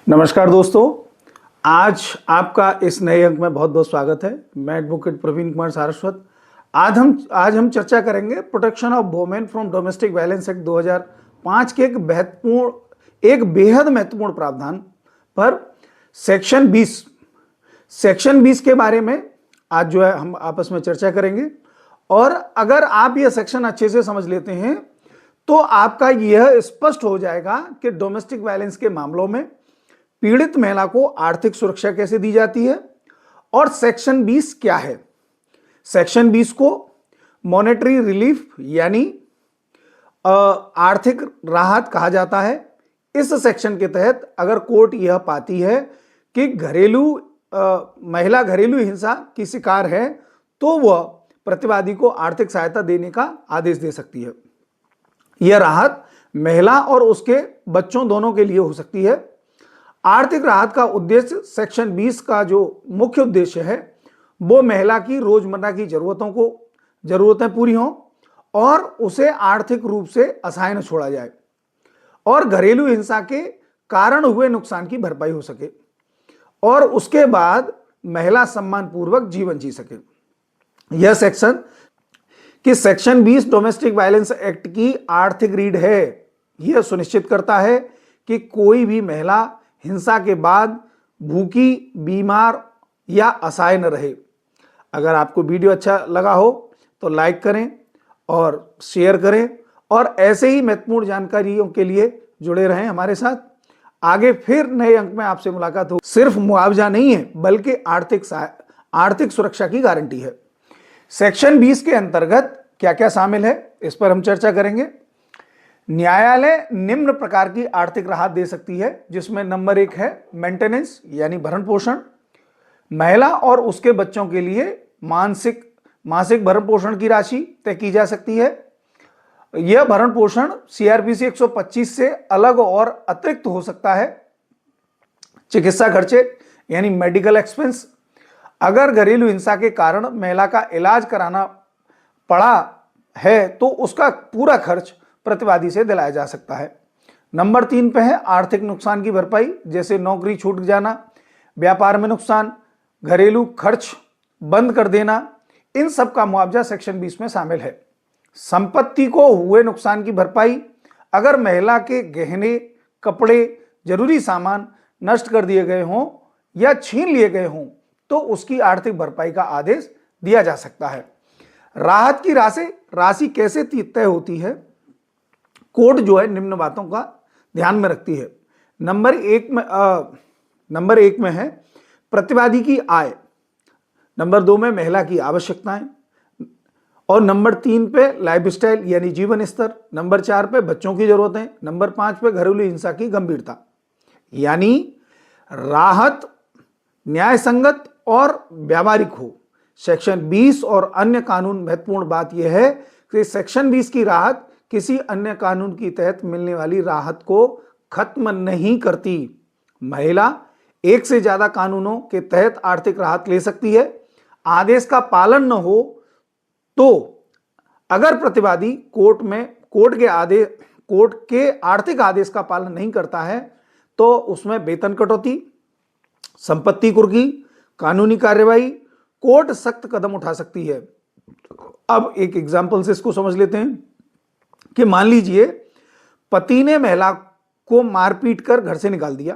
नमस्कार दोस्तों, आज आपका इस नए अंक में बहुत बहुत स्वागत है। मैं एडवोकेट प्रवीण कुमार सारस्वत। आज हम चर्चा करेंगे protection of women from domestic violence act 2005 के एक बेहद महत्वपूर्ण प्रावधान पर सेक्शन 20 के बारे में आज जो है हम आपस में चर्चा करेंगे। और अगर आप यह सेक्शन अच्छे से समझ लेते हैं तो आपका यह स्पष्ट हो जाएगा कि डोमेस्टिक वायलेंस के मामलों में पीड़ित महिला को आर्थिक सुरक्षा कैसे दी जाती है और सेक्शन 20 क्या है। सेक्शन 20 को मॉनेटरी रिलीफ यानी आर्थिक राहत कहा जाता है। इस सेक्शन के तहत अगर कोर्ट यह पाती है कि महिला घरेलू हिंसा की शिकार है तो वह प्रतिवादी को आर्थिक सहायता देने का आदेश दे सकती है। यह राहत महिला और उसके बच्चों दोनों के लिए हो सकती है। आर्थिक राहत का उद्देश्य सेक्शन 20 का जो मुख्य उद्देश्य है वो महिला की रोजमर्रा की जरूरतें पूरी हों और उसे आर्थिक रूप से असहाय न छोड़ा जाए और घरेलू हिंसा के कारण हुए नुकसान की भरपाई हो सके और उसके बाद महिला सम्मानपूर्वक जीवन जी सके। यह सेक्शन 20 डोमेस्टिक वायलेंस एक्ट की आर्थिक रीढ़ है। यह सुनिश्चित करता है कि कोई भी महिला हिंसा के बाद भूखी, बीमार या असहाय न रहे। अगर आपको वीडियो अच्छा लगा हो तो लाइक करें और शेयर करें और ऐसे ही महत्वपूर्ण जानकारियों के लिए जुड़े रहें हमारे साथ। आगे फिर नए अंक में आपसे मुलाकात हो। सिर्फ मुआवजा नहीं है बल्कि आर्थिक सुरक्षा की गारंटी है। सेक्शन 20 के अंतर्गत क्या क्या शामिल है इस पर हम चर्चा करेंगे। न्यायालय निम्न प्रकार की आर्थिक राहत दे सकती है जिसमें नंबर 1 है मेंटेनेंस यानी भरण पोषण। महिला और उसके बच्चों के लिए मासिक भरण पोषण की राशि तय की जा सकती है। यह भरण पोषण सीआरपीसी 125 से अलग और अतिरिक्त हो सकता है। चिकित्सा खर्चे यानी मेडिकल एक्सपेंस। अगर घरेलू हिंसा के कारण महिला का इलाज कराना पड़ा है तो उसका पूरा खर्च प्रतिवादी से दिलाया जा सकता है। नंबर 3 पे है आर्थिक नुकसान की भरपाई, जैसे नौकरी छूट जाना, व्यापार में नुकसान, घरेलू खर्च बंद कर देना। इन सब का मुआवजा सेक्शन 20 में शामिल है। संपत्ति को हुए नुकसान की भरपाई। अगर महिला के गहने, कपड़े, जरूरी सामान नष्ट कर दिए गए हों या छीन लिए गए हों तो उसकी आर्थिक भरपाई का आदेश दिया जा सकता है। राहत की राशि कैसे तय होती है? कोर्ट जो है निम्न बातों का ध्यान में रखती है। नंबर एक में है प्रतिवादी की आय, नंबर 2 में महिला की आवश्यकताएं और नंबर 3 पे लाइफस्टाइल यानी जीवन स्तर, नंबर 4 पे बच्चों की जरूरतें, नंबर 5 पे घरेलू हिंसा की गंभीरता। यानी राहत न्याय संगत और व्यावहारिक हो। सेक्शन 20 और अन्य कानून महत्वपूर्ण बात यह है कि सेक्शन 20 की राहत किसी अन्य कानून की तहत मिलने वाली राहत को खत्म नहीं करती। महिला एक से ज्यादा कानूनों के तहत आर्थिक राहत ले सकती है। आदेश का पालन न हो तो अगर प्रतिवादी कोर्ट के आर्थिक आदेश का पालन नहीं करता है तो उसमें वेतन कटौती, संपत्ति कुर्की, कानूनी कार्यवाही, कोर्ट सख्त कदम उठा सकती है। अब एक एग्जांपल से इसको समझ लेते हैं कि मान लीजिए पति ने महिला को मारपीट कर घर से निकाल दिया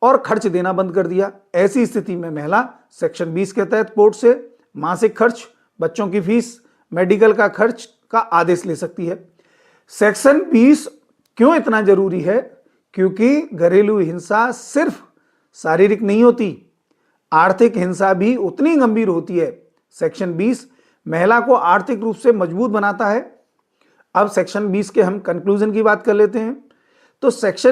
और खर्च देना बंद कर दिया। ऐसी स्थिति में महिला सेक्शन 20 के तहत कोर्ट से मासिक खर्च, बच्चों की फीस, मेडिकल का खर्च का आदेश ले सकती है। सेक्शन 20 क्यों इतना जरूरी है? क्योंकि घरेलू हिंसा सिर्फ शारीरिक नहीं होती, आर्थिक हिंसा भी उतनी गंभीर होती है। सेक्शन 20 महिला को आर्थिक रूप से मजबूत बनाता है। अब सेक्शन 20 के हम कंक्लूजन की बात कर लेते हैं। तो सेक्शन